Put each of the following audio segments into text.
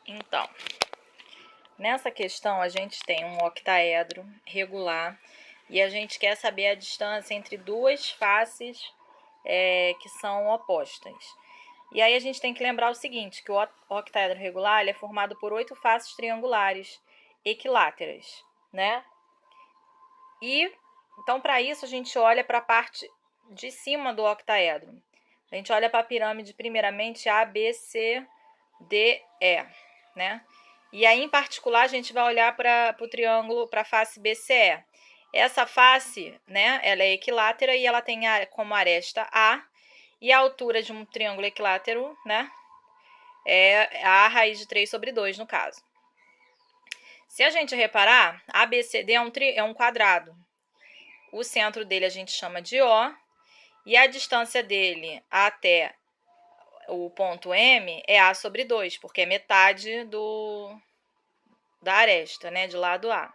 Então, nessa questão a gente tem um octaedro regular e a gente quer saber a distância entre duas faces que são opostas. E aí a gente tem que lembrar o seguinte, que o octaedro regular ele é formado por 8 faces triangulares equiláteras, né? E então para isso a gente olha para a parte de cima do octaedro. A gente olha para a pirâmide primeiramente A, B, C, D, E, né? E aí, em particular, a gente vai olhar para o triângulo, para a face BCE. Essa face, né, ela é equilátera e ela tem como aresta A, e a altura de um triângulo equilátero, né, é a raiz de 3 sobre 2, no caso. Se a gente reparar, ABCD é um quadrado. O centro dele a gente chama de O, e a distância dele até o ponto M é A sobre 2, porque é metade da aresta, né, de lado A.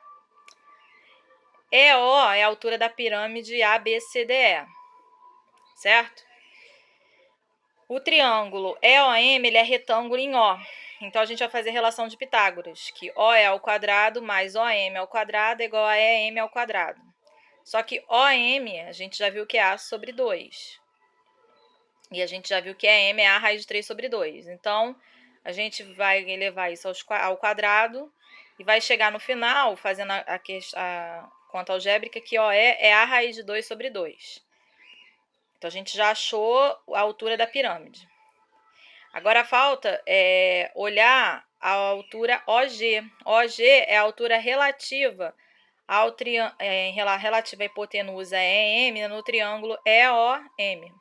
EO é a altura da pirâmide ABCDE, certo? O triângulo EOM ele é retângulo em O. Então, a gente vai fazer relação de Pitágoras, que O é ao quadrado mais OM ao quadrado é igual a EM ao quadrado. Só que OM, a gente já viu que é A sobre 2. E a gente já viu que EM é A raiz de 3 sobre 2. Então, a gente vai elevar isso ao quadrado e vai chegar no final, fazendo a conta algébrica, que OE é A raiz de 2 sobre 2. Então, a gente já achou a altura da pirâmide. Agora, falta olhar a altura OG. OG é a altura relativa ao relativa à hipotenusa EM no triângulo EOM.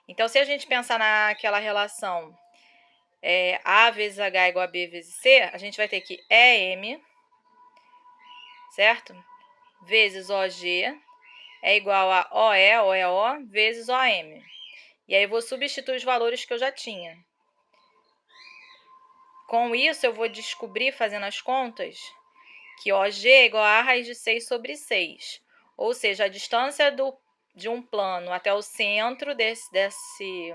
Então, se a gente pensar naquela relação A vezes H igual a B vezes C, a gente vai ter que EM, certo? Vezes OG é igual a OE vezes OM. E aí eu vou substituir os valores que eu já tinha. Com isso, eu vou descobrir, fazendo as contas, que OG é igual a raiz de 6 sobre 6. Ou seja, a distância de um plano até o centro desse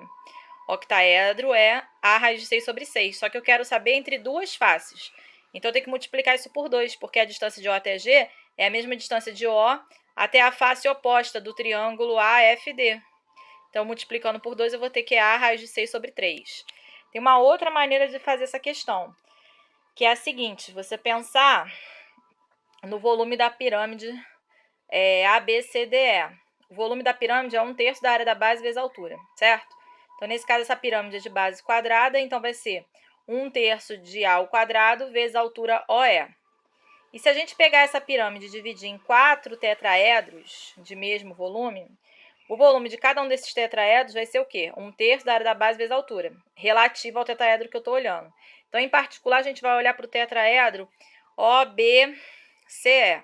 octaedro é A raiz de 6 sobre 6. Só que eu quero saber entre duas faces. Então, eu tenho que multiplicar isso por 2, porque a distância de O até G é a mesma distância de O até a face oposta do triângulo AFD. Então, multiplicando por 2, eu vou ter que A raiz de 6 sobre 3. Tem uma outra maneira de fazer essa questão, que é a seguinte, você pensar no volume da pirâmide ABCDE. O volume da pirâmide é 1/3 da área da base vezes a altura, certo? Então, nesse caso, essa pirâmide é de base quadrada, então vai ser 1/3 de A ao quadrado vezes a altura OE. E se a gente pegar essa pirâmide e dividir em 4 tetraedros de mesmo volume, o volume de cada um desses tetraedros vai ser o quê? 1/3 da área da base vezes a altura, relativo ao tetraedro que eu estou olhando. Então, em particular, a gente vai olhar para o tetraedro OBCE.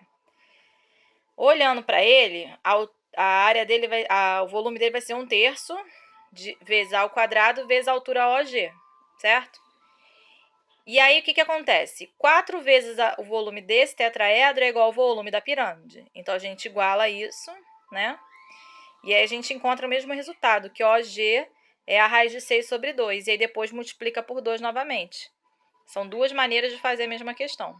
Olhando para ele, a área dele o volume dele vai ser 1/3 vezes A ao quadrado vezes a altura OG, certo? E aí, o que acontece? 4 vezes o volume desse tetraedro é igual ao volume da pirâmide. Então, a gente iguala isso, né? E aí, a gente encontra o mesmo resultado, que OG é a raiz de 6 sobre 2. E aí, depois multiplica por 2 novamente. São duas maneiras de fazer a mesma questão.